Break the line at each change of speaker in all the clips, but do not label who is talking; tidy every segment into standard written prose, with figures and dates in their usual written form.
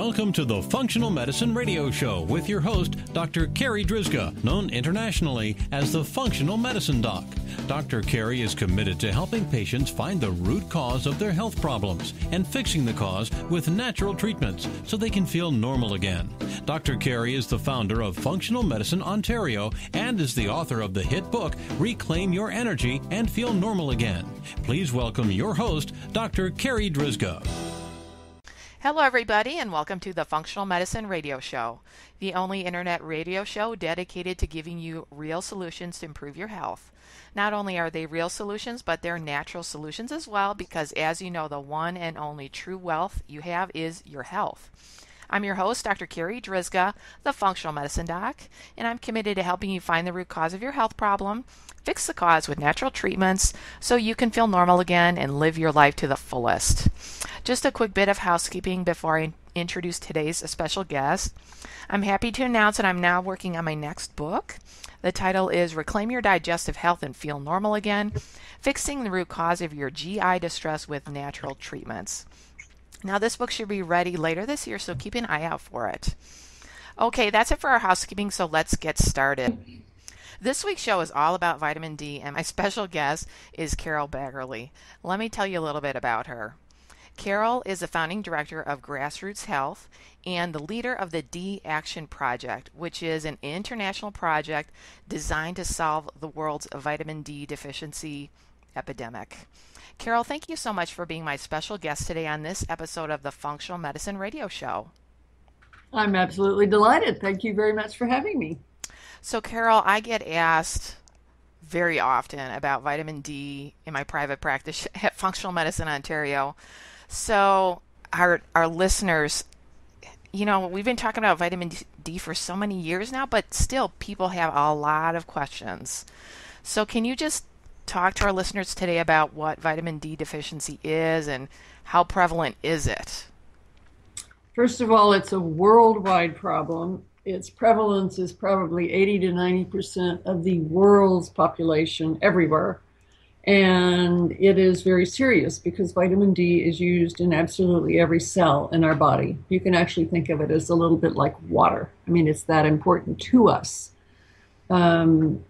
Welcome to the Functional Medicine Radio Show with your host, Dr. Carri Drzyzga, known internationally as the Functional Medicine Doc. Dr. Carri is committed to helping patients find the root cause of their health problems and fixing the cause with natural treatments so they can feel normal again. Dr. Carri is the founder of Functional Medicine Ontario and is the author of the hit book, Reclaim Your Energy and Feel Normal Again. Please welcome your host, Dr. Carri Drzyzga.
Hello, everybody, and welcome to the Functional Medicine Radio Show, the only internet radio show dedicated to giving you real solutions to improve your health. Not only are they real solutions, but they're natural solutions as well, because as you know, the one and only true wealth you have is your health. I'm your host, Dr. Carri Drzyzga, the Functional Medicine Doc, and I'm committed to helping you find the root cause of your health problem, fix the cause with natural treatments so you can feel normal again and live your life to the fullest. Just a quick bit of housekeeping before I introduce today's special guest. I'm happy to announce that I'm now working on my next book. The title is Reclaim Your Digestive Health and Feel Normal Again, Fixing the Root Cause of Your GI Distress with Natural Treatments. Now, this book should be ready later this year, so keep an eye out for it. Okay, that's it for our housekeeping, so let's get started. This week's show is all about vitamin D, and my special guest is Carole Baggerly. Let me tell you a little bit about her. Carole is the founding director of GrassrootsHealth and the leader of the D Action Project, which is an international project designed to solve the world's vitamin D deficiency epidemic. Carole, thank you so much for being my special guest today on this episode of the Functional Medicine Radio Show.
I'm absolutely delighted. Thank you very much for having me.
So, Carole, I get asked very often about vitamin D in my private practice at Functional Medicine Ontario. So our listeners, you know, we've been talking about vitamin D for so many years now, but still people have a lot of questions. So can you just talk to our listeners today about what vitamin D deficiency is and how prevalent is it?
First of all, it's a worldwide problem. Its prevalence is probably 80 to 90% of the world's population everywhere. And it is very serious because vitamin D is used in absolutely every cell in our body. You can actually think of it as a little bit like water. I mean, it's that important to us. One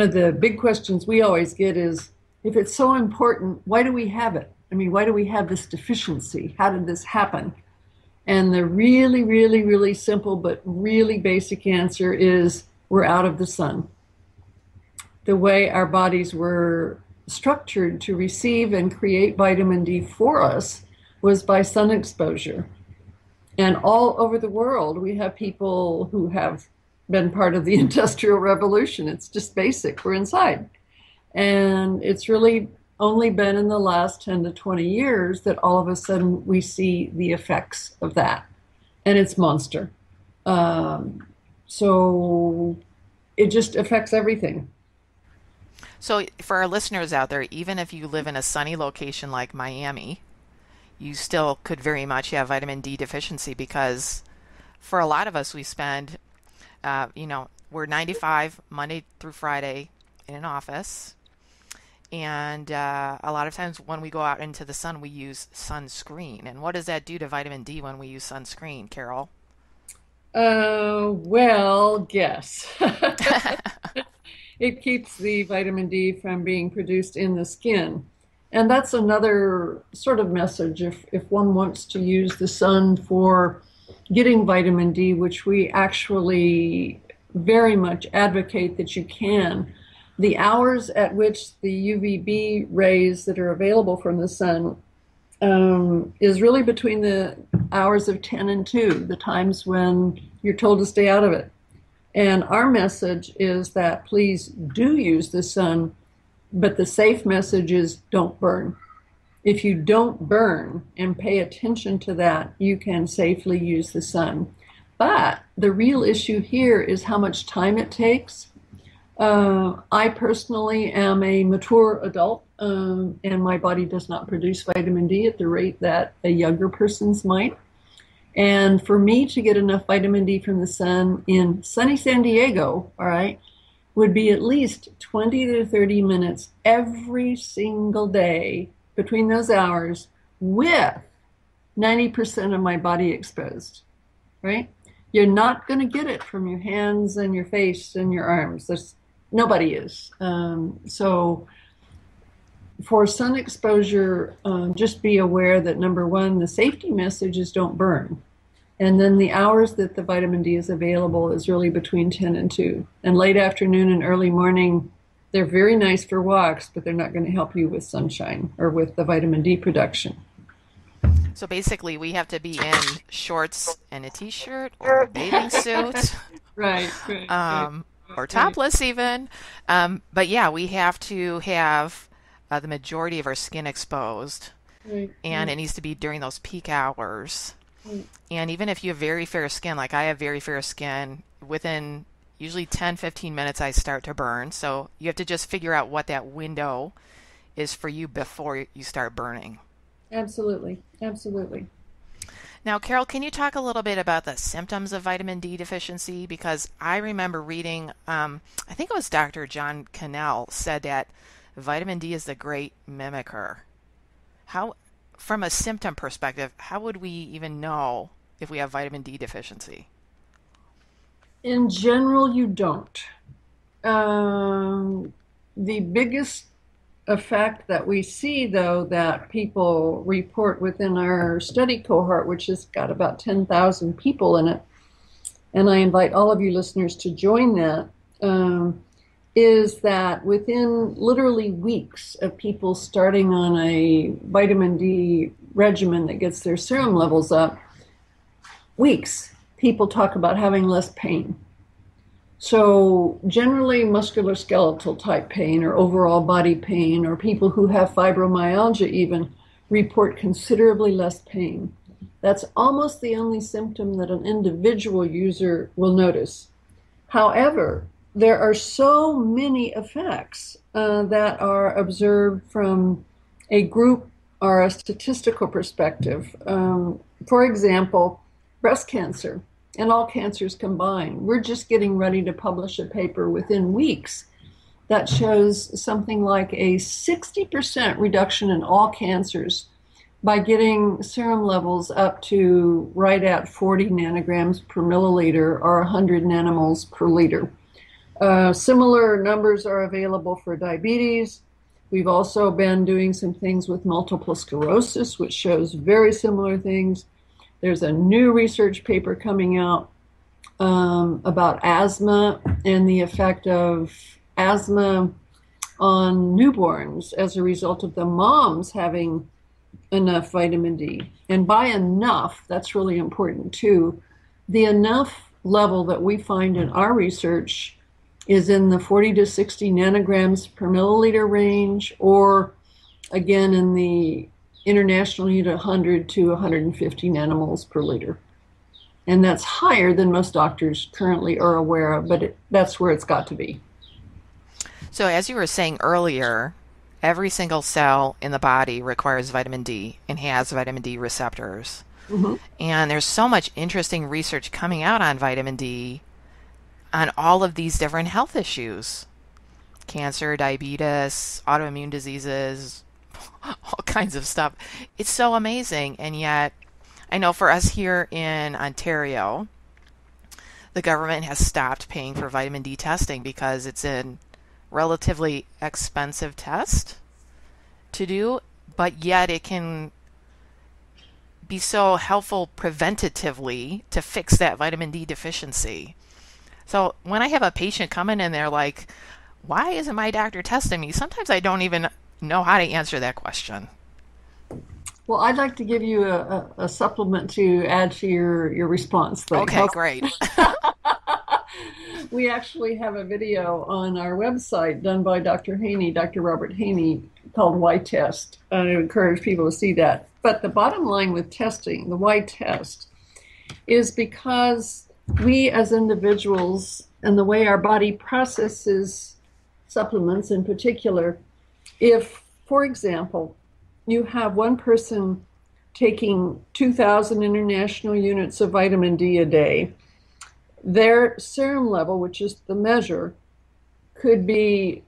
of the big questions we always get is, if it's so important, why do we have it? I mean, why do we have this deficiency? How did this happen? And the really, really, really simple but really basic answer is we're out of the sun. The way our bodies were structured to receive and create vitamin D for us was by sun exposure. And all over the world, we have people who have been part of the Industrial Revolution. It's just basic. We're inside. And it's really only been in the last 10 to 20 years that all of a sudden we see the effects of that. And it's monster. So it just affects everything.
So for our listeners out there, even if you live in a sunny location like Miami, you still could very much have vitamin D deficiency, because for a lot of us, we spend, we're 95 Monday through Friday in an office. And a lot of times when we go out into the sun, we use sunscreen. And what does that do to vitamin D when we use sunscreen, Carole?
Well, guess. It keeps the vitamin D from being produced in the skin. And that's another sort of message if one wants to use the sun for getting vitamin D, which we actually very much advocate that you can. The hours at which the UVB rays that are available from the sun is really between the hours of 10 and 2, the times when you're told to stay out of it. And our message is that please do use the sun, but the safe message is don't burn. If you don't burn and pay attention to that, you can safely use the sun. But the real issue here is how much time it takes. I personally am a mature adult, and my body does not produce vitamin D at the rate that a younger person's might. And for me to get enough vitamin D from the sun in sunny San Diego, all right, would be at least 20 to 30 minutes every single day between those hours with 90% of my body exposed. right? You're not going to get it from your hands and your face and your arms. Nobody is. So for sun exposure, just be aware that number one, the safety message is don't burn. And then the hours that the vitamin D is available is really between 10 and 2. And late afternoon and early morning, they're very nice for walks, but they're not going to help you with sunshine or with the vitamin D production.
So basically, we have to be in shorts and a t-shirt or a bathing suit.
Right.
Or topless even. But yeah, we have to have the majority of our skin exposed.
Right.
And it needs to be during those peak hours.
Right.
And even if you have very fair skin, like I have very fair skin, within usually 10, 15 minutes I start to burn. So you have to just figure out what that window is for you before you start burning.
Absolutely.
Now, Carole, can you talk a little bit about the symptoms of vitamin D deficiency? Because I remember reading, I think it was Dr. John Cannell said that vitamin D is the great mimicker. How, from a symptom perspective, how would we even know if we have vitamin D deficiency?
In general, you don't. The biggest effect that we see, though, that people report within our study cohort, which has got about 10,000 people in it, and I invite all of you listeners to join that, is that within literally weeks of people starting on a vitamin D regimen that gets their serum levels up, weeks, people talk about having less pain. So generally musculoskeletal type pain or overall body pain, or people who have fibromyalgia even, report considerably less pain. That's almost the only symptom that an individual user will notice. However, there are so many effects that are observed from a group or a statistical perspective. For example, breast cancer and all cancers combined. We're just getting ready to publish a paper within weeks that shows something like a 60% reduction in all cancers by getting serum levels up to right at 40 nanograms per milliliter or 100 nanomoles per liter. Similar numbers are available for diabetes. We've also been doing some things with multiple sclerosis, which shows very similar things. There's a new research paper coming out about asthma and the effect of asthma on newborns as a result of the moms having enough vitamin D. And by enough, that's really important too. The enough level that we find in our research is in the 40 to 60 nanograms per milliliter range, or again in the international unit 100 to 150 nanomoles per liter. And that's higher than most doctors currently are aware of, but that's where it's got to be.
So as you were saying earlier, every single cell in the body requires vitamin D and has vitamin D receptors. Mm-hmm. And there's so much interesting research coming out on vitamin D on all of these different health issues. Cancer, diabetes, autoimmune diseases, all kinds of stuff. It's so amazing. And yet, I know for us here in Ontario, the government has stopped paying for vitamin D testing because it's a relatively expensive test to do, but yet it can be so helpful preventatively to fix that vitamin D deficiency. So when I have a patient come in and they're like, why isn't my doctor testing me? Sometimes I don't even know how to answer that question.
Well, I'd like to give you a supplement to add to your response.
Okay, great.
We actually have a video on our website done by Dr. Haney, Dr. Robert Haney, called Why Test. I encourage people to see that. But the bottom line with testing, the why test, is because we as individuals and the way our body processes supplements in particular, if, for example, you have one person taking 2,000 international units of vitamin D a day, their serum level, which is the measure, could be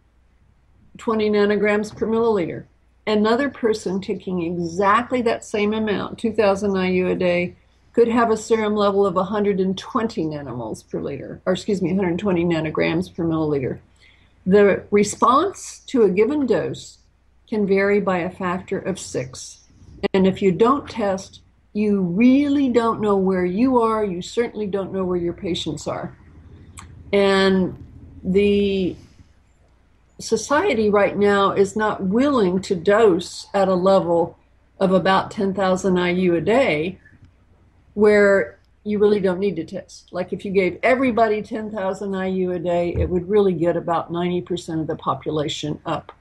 20 nanograms per milliliter. Another person taking exactly that same amount, 2,000 IU a day, could have a serum level of 120 nanomoles per liter, or 120 nanograms per milliliter. The response to a given dose can vary by a factor of 6. And if you don't test, you really don't know where you are. You certainly don't know where your patients are. And the society right now is not willing to dose at a level of about 10,000 IU a day where you really don't need to test. Like if you gave everybody 10,000 IU a day, it would really get about 90% of the population up.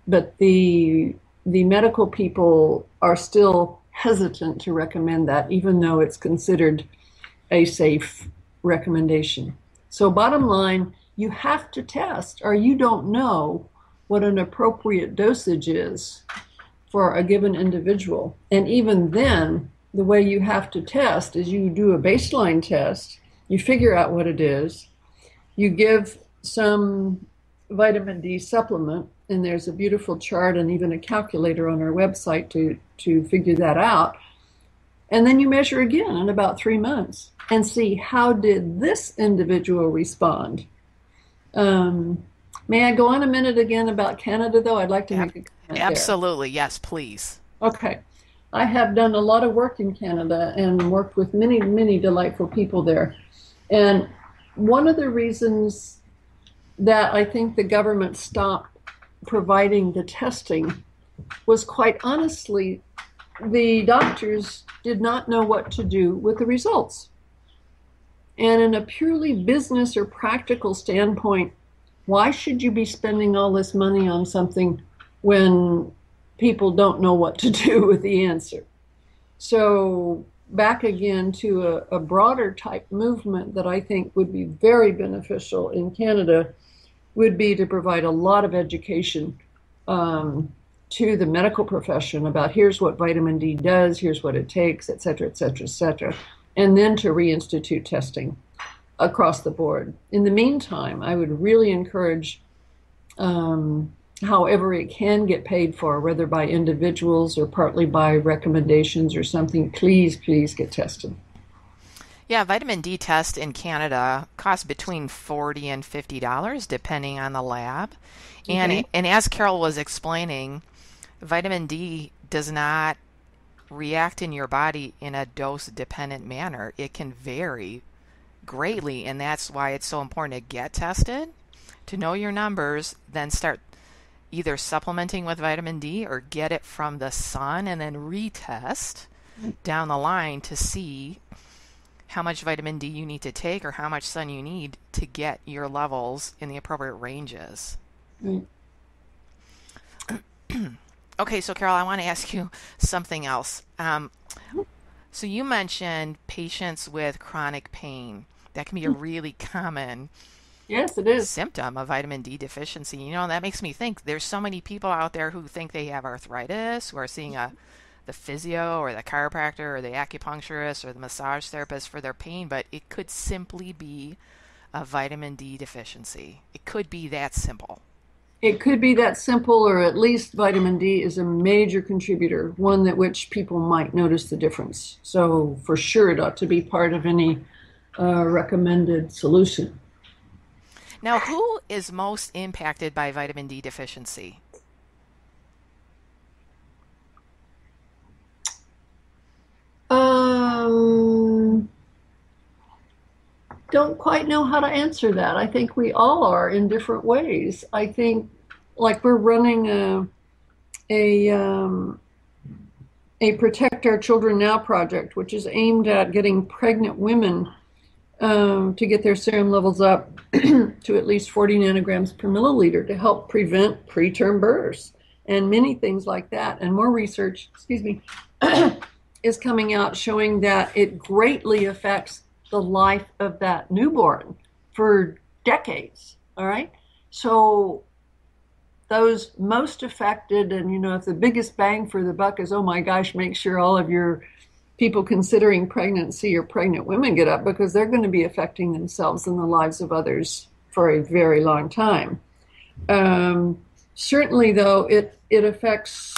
But the medical people are still hesitant to recommend that, even though it's considered a safe recommendation. So bottom line, you have to test, or you don't know what an appropriate dosage is for a given individual. And even then, the way you have to test is you do a baseline test, you figure out what it is, you give some vitamin D supplement, and there's a beautiful chart and even a calculator on our website to figure that out. And then you measure again in about 3 months and see how did this individual respond. May I go on a minute again about Canada, though? I'd like to make a comment
Absolutely. There. Yes, please.
Okay. I have done a lot of work in Canada and worked with many, many delightful people there. And one of the reasons that I think the government stopped providing the testing was, quite honestly, the doctors did not know what to do with the results. And in a purely business or practical standpoint, why should you be spending all this money on something when people don't know what to do with the answer? So back again to a broader type movement that I think would be very beneficial in Canada would be to provide a lot of education to the medical profession about here's what vitamin D does, here's what it takes, et cetera, et cetera, et cetera, and then to reinstitute testing across the board. In the meantime, I would really encourage, however it can get paid for, whether by individuals or partly by recommendations or something, please get tested.
Yeah, vitamin D test in Canada costs between $40 and $50 depending on the lab. Okay. And as Carole was explaining, vitamin D does not react in your body in a dose-dependent manner. It can vary greatly, and that's why it's so important to get tested, to know your numbers, then start either supplementing with vitamin D or get it from the sun and then retest down the line to see how much vitamin D you need to take or how much sun you need to get your levels in the appropriate ranges. Mm. Okay, so Carole, I want to ask you something else. So you mentioned patients with chronic pain. That can be a really common symptom of vitamin D deficiency. You know, that makes me think there's so many people out there who think they have arthritis, who are seeing the physio or the chiropractor or the acupuncturist or the massage therapist for their pain, but it could simply be a vitamin D deficiency. It could be that simple.
It could be that simple, or at least vitamin D is a major contributor, one that which people might notice the difference. So for sure it ought to be part of any recommended solution.
Now, who is most impacted by vitamin D deficiency?
Don't quite know how to answer that. I think we all are in different ways. I think, like, we're running a Protect Our Children Now project, which is aimed at getting pregnant women to get their serum levels up to at least 40 nanograms per milliliter to help prevent preterm births and many things like that. And more research, is coming out showing that it greatly affects the life of that newborn for decades, all right? So those most affected, and you know, if the biggest bang for the buck is, oh my gosh, make sure all of your people considering pregnancy or pregnant women get up, because they're going to be affecting themselves and the lives of others for a very long time. Certainly, though, it affects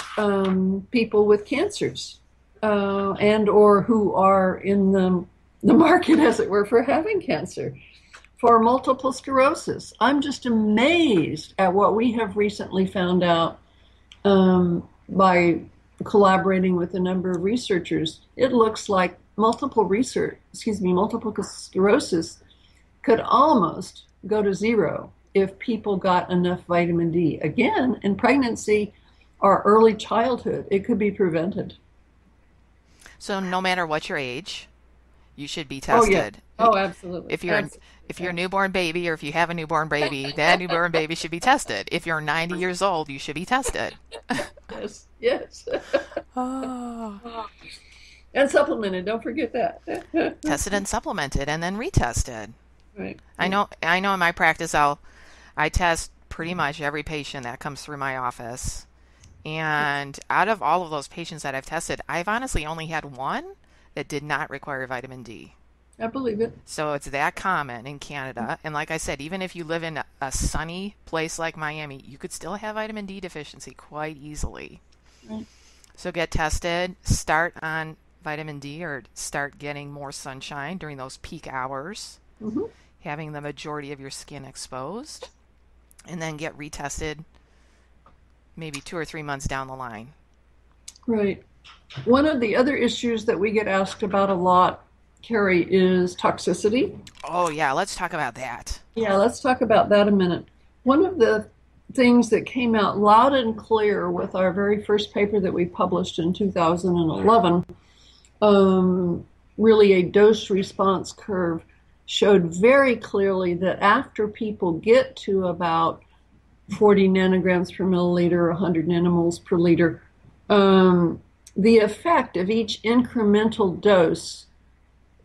people with cancers. and or who are in the market, as it were, for having cancer, for multiple sclerosis. I'm just amazed at what we have recently found out by collaborating with a number of researchers. It looks like multiple sclerosis could almost go to zero if people got enough vitamin D. Again, in pregnancy or early childhood, it could be prevented.
So no matter what your age, you should be tested.
Oh, yeah. Oh, absolutely.
If you're a newborn baby, or if you have a newborn baby, that newborn baby should be tested. If you're 90 years old, you should be tested.
Yes, yes.
Oh.
And supplemented, don't forget that.
Tested and supplemented, and then retested.
Right.
I know in my practice I test pretty much every patient that comes through my office. And out of all of those patients that I've tested, I've honestly only had one that did not require vitamin D.
I believe it.
So it's that common in Canada. And like I said, even if you live in a sunny place like Miami, you could still have vitamin D deficiency quite easily.
Right.
So get tested, start on vitamin D, or start getting more sunshine during those peak hours, having the majority of your skin exposed, and then get retested maybe 2 or 3 months down the line.
Right. One of the other issues that we get asked about a lot, Carrie, is toxicity.
Oh, yeah. Let's talk about that.
Yeah, let's talk about that a minute. One of the things that came out loud and clear with our very first paper that we published in 2011, really a dose response curve, showed very clearly that after people get to about 40 nanograms per milliliter, 100 nanomoles per liter, the effect of each incremental dose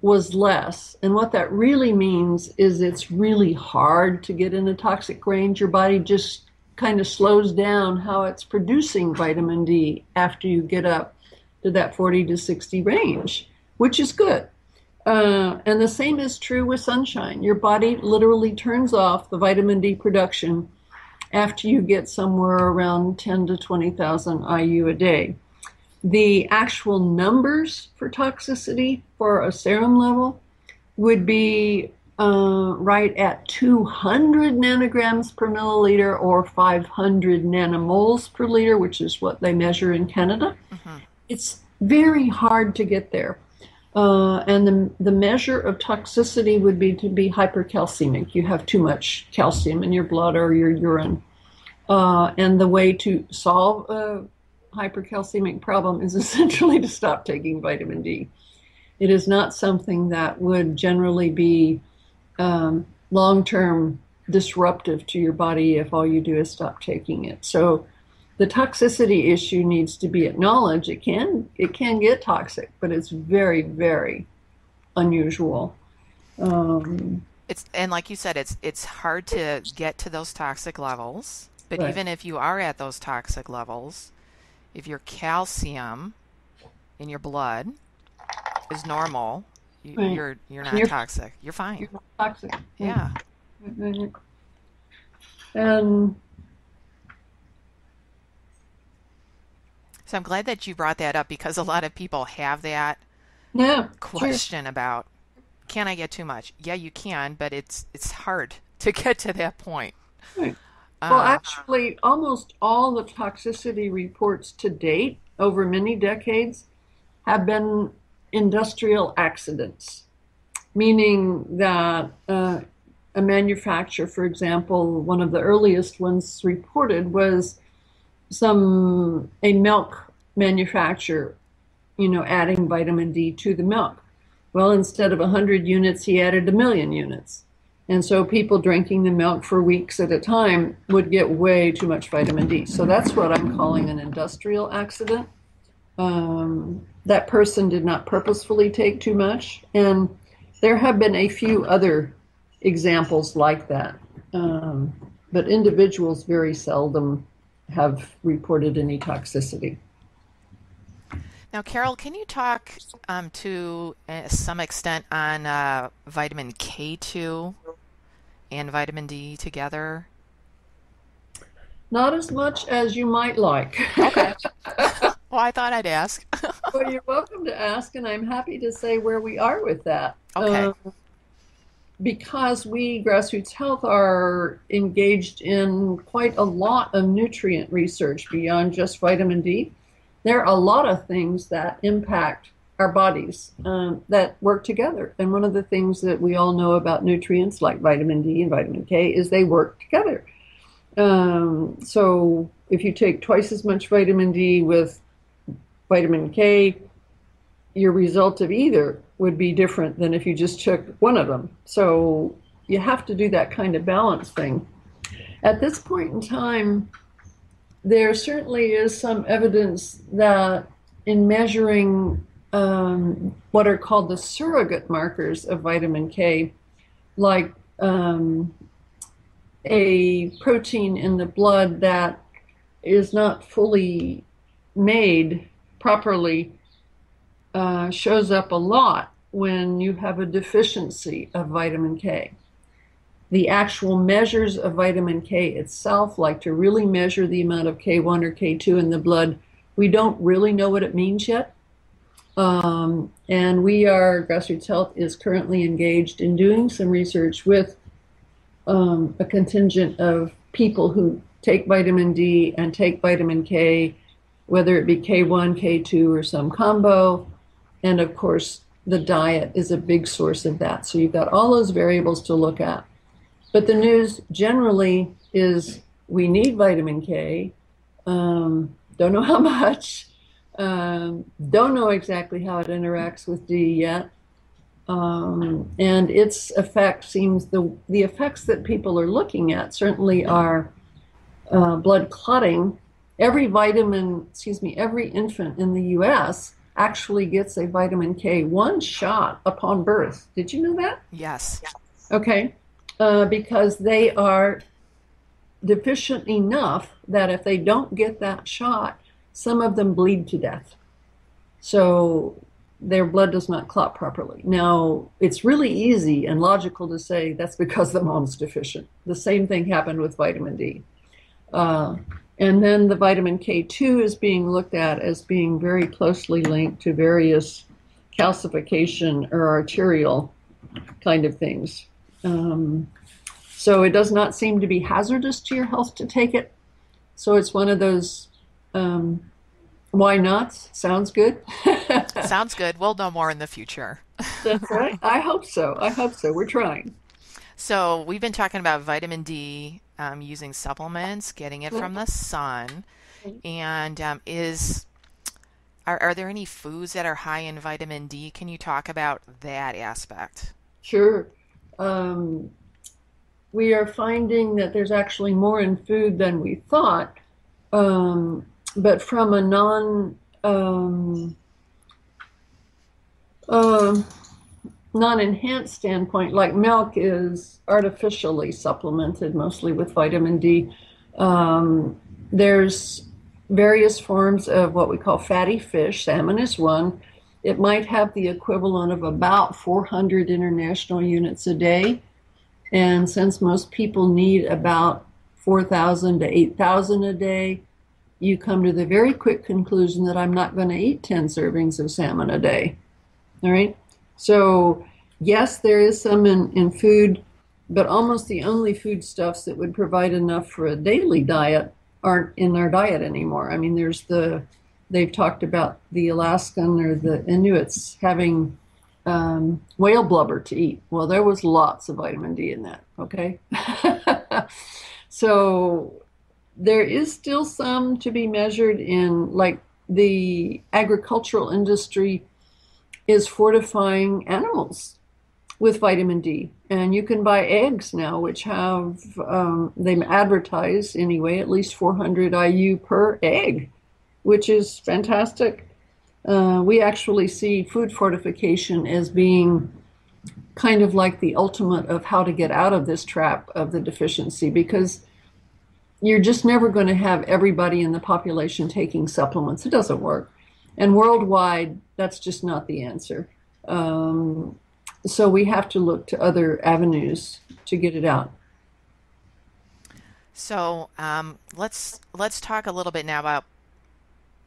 was less. And what that really means is it's really hard to get in a toxic range. Your body just kind of slows down how it's producing vitamin D after you get up to that 40 to 60 range, which is good. And the same is true with sunshine. Your body literally turns off the vitamin D production after you get somewhere around 10 to 20,000 IU a day. The actual numbers for toxicity for a serum level would be right at 200 nanograms per milliliter or 500 nanomoles per liter, which is what they measure in Canada. It's very hard to get there. And the measure of toxicity would be to be hypercalcemic. You have too much calcium in your blood or your urine. And the way to solve a hypercalcemic problem is essentially to stop taking vitamin D. It is not something that would generally be long-term disruptive to your body if all you do is stop taking it. So the toxicity issue needs to be acknowledged. It can get toxic, but it's very, very unusual.
And like you said, it's hard to get to those toxic levels. But
Right.
even if you are at those toxic levels, if your calcium in your blood is normal,
Right.
you're not
You're-
toxic. You're fine.
You're toxic.
Yeah.
And
So I'm glad that you brought that up, because a lot of people have that
yeah,
question about, can I get too much? Yeah, you can, but it's hard to get to that point.
Right. Well, actually, almost all the toxicity reports to date over many decades have been industrial accidents, meaning that a manufacturer, for example, one of the earliest ones reported was a milk manufacturer, adding vitamin D to the milk. Well, instead of 100 units, he added 1,000,000 units. And so people drinking the milk for weeks at a time would get way too much vitamin D. So that's what I'm calling an industrial accident. That person did not purposefully take too much. And there have been a few other examples like that. But individuals very seldom have reported any toxicity.
Now, Carole, can you talk to some extent on vitamin K2 and vitamin D together?
Not as much as you might like.
Okay. Well, I thought I'd ask.
Well, you're welcome to ask, and I'm happy to say where we are with that.
Okay.
Because we, Grassroots Health, are engaged in quite a lot of nutrient research beyond just vitamin D. There are a lot of things that impact our bodies that work together. And one of the things that we all know about nutrients like vitamin D and vitamin K is they work together. So if you take twice as much vitamin D with vitamin K, your result of either would be different than if you just took one of them. So you have to do that kind of balance thing. At this point in time, there certainly is some evidence that in measuring what are called the surrogate markers of vitamin K, like a protein in the blood that is not fully made properly, shows up a lot when you have a deficiency of vitamin K. The actual measures of vitamin K itself, like to really measure the amount of K1 or K2 in the blood, we don't really know what it means yet. And Grassroots Health is currently engaged in doing some research with a contingent of people who take vitamin D and take vitamin K, whether it be K1, K2, or some combo. And of course, the diet is a big source of that. So you've got all those variables to look at. But the news generally is we need vitamin K. Don't know how much. Don't know exactly how it interacts with D yet. And its effect seems, the effects that people are looking at certainly are blood clotting. Every infant in the U.S. actually gets a vitamin K one shot upon birth. Did you know that?
Yes.
Okay. Because they are deficient enough that if they don't get that shot, some of them bleed to death. So their blood does not clot properly. Now, it's really easy and logical to say that's because the mom's deficient. The same thing happened with vitamin D. And then the vitamin K2 is being looked at as being very closely linked to various calcification or arterial kind of things. So it does not seem to be hazardous to your health to take it. So it's one of those why nots. Sounds good.
Sounds good. We'll know more in the future.
That's right. I hope so. We're trying.
So we've been talking about vitamin D, using supplements, getting it from the sun, and are there any foods that are high in vitamin D? Can you talk about that aspect?
Sure. We are finding that there's actually more in food than we thought, but from a non-enhanced standpoint, like milk is artificially supplemented mostly with vitamin D. There's various forms of what we call fatty fish. Salmon is one. It might have the equivalent of about 400 international units a day. And since most people need about 4,000 to 8,000 a day, you come to the very quick conclusion that I'm not going to eat 10 servings of salmon a day. All right? So, yes, there is some in food, but almost the only foodstuffs that would provide enough for a daily diet aren't in our diet anymore. I mean, they've talked about the Alaskan or the Inuits having whale blubber to eat. Well, there was lots of vitamin D in that, okay? So there is still some to be measured in, like the agricultural industry is fortifying animals with vitamin D. And you can buy eggs now, which have, they advertise anyway, at least 400 IU per egg, which is fantastic. We actually see food fortification as being kind of like the ultimate of how to get out of this trap of the deficiency, because you're just never going to have everybody in the population taking supplements. It doesn't work. And worldwide, that's just not the answer. So we have to look to other avenues to get it out.
So let's talk a little bit now about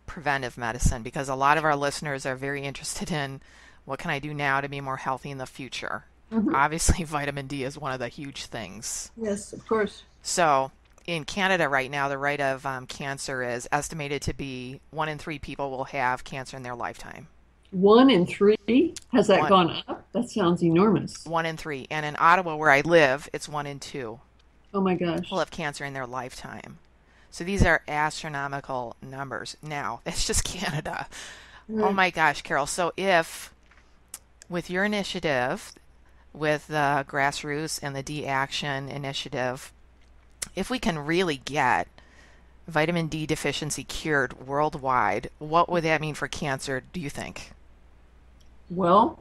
preventive medicine, because a lot of our listeners are very interested in what can I do now to be more healthy in the future.
Mm-hmm.
Obviously, vitamin D is one of the huge things.
Yes, of course.
So in Canada right now, the rate of cancer is estimated to be 1 in 3 people will have cancer in their lifetime.
1 in 3? Has that gone up? That sounds enormous.
1 in 3. And in Ottawa, where I live, it's 1 in 2.
Oh my gosh.
Will have cancer in their lifetime. So these are astronomical numbers. Now, it's just Canada. Right. Oh my gosh, Carole. So if, with your initiative, with the Grassroots and the D Action initiative, if we can really get vitamin D deficiency cured worldwide, what would that mean for cancer, do you think?
Well,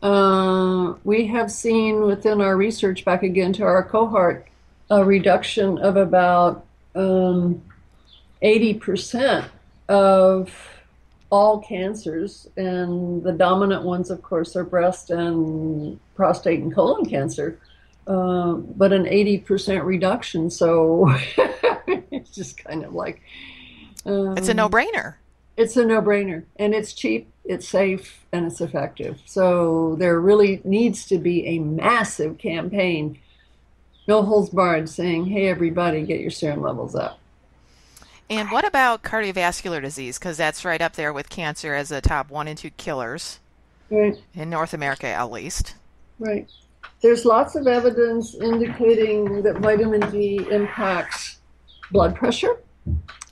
we have seen within our research, back again to our cohort, a reduction of about 80% of all cancers, and the dominant ones, of course, are breast and prostate and colon cancer, but an 80% reduction. So it's just kind of like...
it's a no-brainer.
It's a no-brainer, and it's cheap, it's safe, and it's effective. So there really needs to be a massive campaign, no holds barred, saying, hey, everybody, get your serum levels up.
And what about cardiovascular disease? Because that's right up there with cancer as the top 1 and 2 killers,
right,
in North America at least.
Right. There's lots of evidence indicating that vitamin D impacts blood pressure,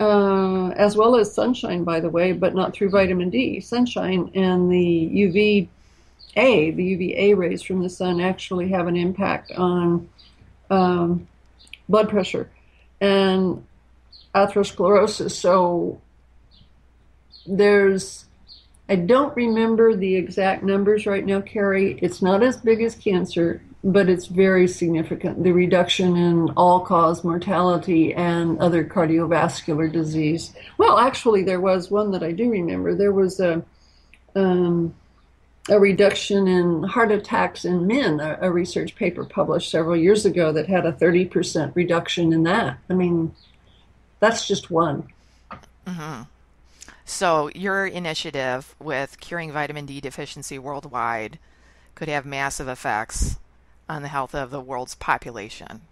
as well as sunshine, by the way, but not through vitamin D. Sunshine and the UVA rays from the sun actually have an impact on blood pressure and atherosclerosis. So I don't remember the exact numbers right now, Carrie. It's not as big as cancer, but it's very significant. The reduction in all-cause mortality and other cardiovascular disease. Well, actually, there was one that I do remember. There was a reduction in heart attacks in men, a research paper published several years ago that had a 30% reduction in that. I mean, that's just one.
Mm-hmm. So your initiative with curing vitamin D deficiency worldwide could have massive effects on the health of the world's population.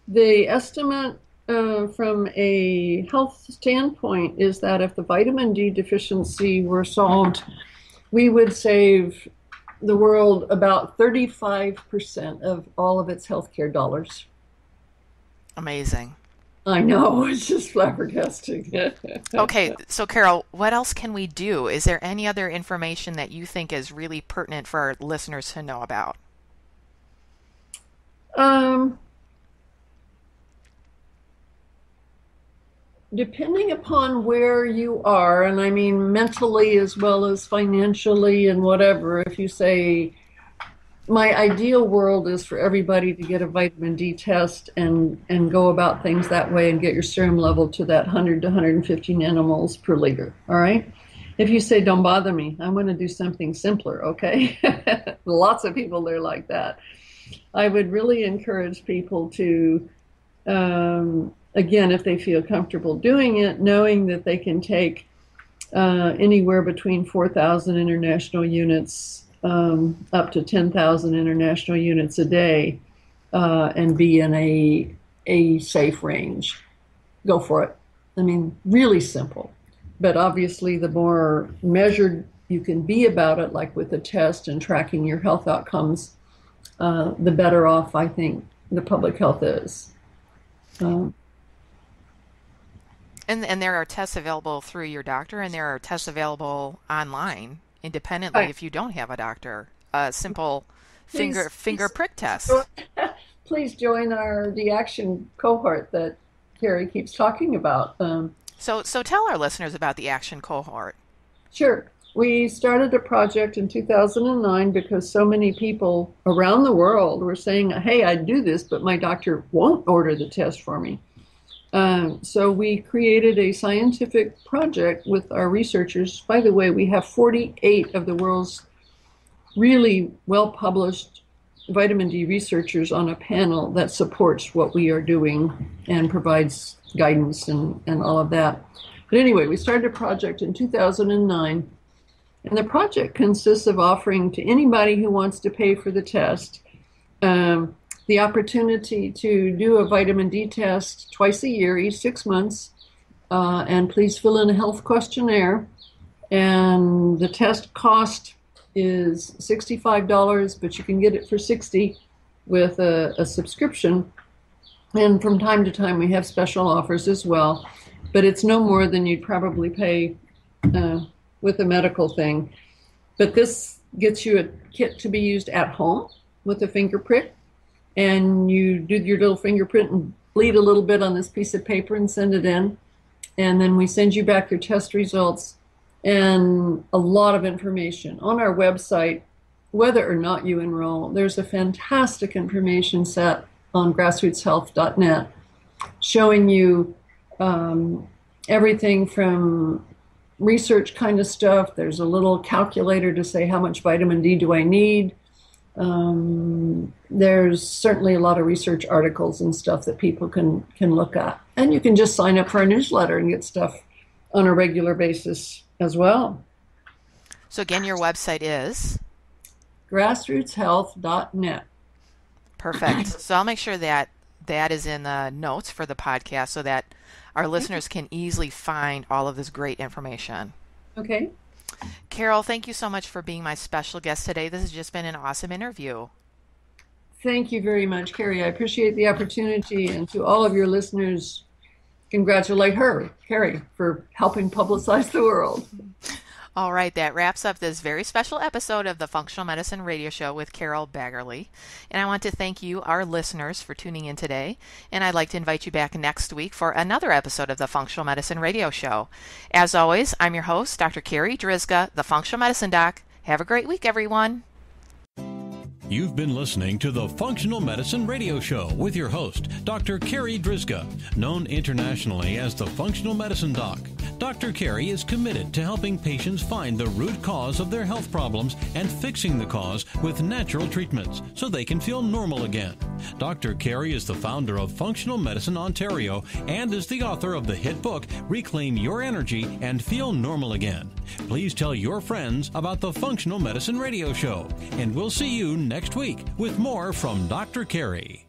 The estimate from a health standpoint is that if the vitamin D deficiency were solved, we would save the world about 35% of all of its healthcare dollars.
Amazing.
I know, it's just flabbergasting.
Okay, so Carole, what else can we do? Is there any other information that you think is really pertinent for our listeners to know about?
Depending upon where you are, and I mean mentally as well as financially and whatever, if you say, my ideal world is for everybody to get a vitamin D test and go about things that way and get your serum level to that 100 to 150 nanomoles per liter, all right? If you say, don't bother me, I'm going to do something simpler, okay? Lots of people are like that. I would really encourage people to, again, if they feel comfortable doing it, knowing that they can take anywhere between 4,000 international units up to 10,000 international units a day and be in a safe range. Go for it. I mean, really simple. But obviously, the more measured you can be about it, like with a test and tracking your health outcomes, the better off I think the public health is.
And there are tests available through your doctor, and there are tests available online independently if you don't have a doctor. A simple finger prick test.
Please join our The Action cohort that Carrie keeps talking about.
So tell our listeners about the Action cohort.
Sure. We started a project in 2009 because so many people around the world were saying, hey, I'd do this, but my doctor won't order the test for me. So we created a scientific project with our researchers. By the way, we have 48 of the world's really well-published vitamin D researchers on a panel that supports what we are doing and provides guidance and all of that. But anyway, we started a project in 2009, and the project consists of offering to anybody who wants to pay for the test the opportunity to do a vitamin D test twice a year, each 6 months, and please fill in a health questionnaire. And the test cost is $65, but you can get it for $60 with a subscription. And from time to time, we have special offers as well, but it's no more than you'd probably pay with a medical thing. But this gets you a kit to be used at home with a finger prick, and you do your little fingerprint and bleed a little bit on this piece of paper and send it in, and then we send you back your test results and a lot of information on our website. Whether or not you enroll, there's a fantastic information set on GrassrootsHealth.net showing you everything from research kind of stuff. There's a little calculator to say how much vitamin D do I need. There's certainly a lot of research articles and stuff that people can look at. And you can just sign up for our newsletter and get stuff on a regular basis as well.
So again, your website is?
GrassrootsHealth.net.
Perfect. So I'll make sure that is in the notes for the podcast so that our listeners can easily find all of this great information.
Okay.
Carole, thank you so much for being my special guest today. This has just been an awesome interview.
Thank you very much, Carrie. I appreciate the opportunity, and to all of your listeners, congratulate her, Carrie, for helping publicize the world.
All right, that wraps up this very special episode of the Functional Medicine Radio Show with Carole Baggerly. And I want to thank you, our listeners, for tuning in today. And I'd like to invite you back next week for another episode of the Functional Medicine Radio Show. As always, I'm your host, Dr. Carri Drzyzga, the Functional Medicine Doc. Have a great week, everyone.
You've been listening to the Functional Medicine Radio Show with your host, Dr. Carri Drzyzga, known internationally as the Functional Medicine Doc. Dr. Carri is committed to helping patients find the root cause of their health problems and fixing the cause with natural treatments so they can feel normal again. Dr. Carri is the founder of Functional Medicine Ontario and is the author of the hit book, Reclaim Your Energy and Feel Normal Again. Please tell your friends about the Functional Medicine Radio Show, and we'll see you next week with more from Dr. Carri.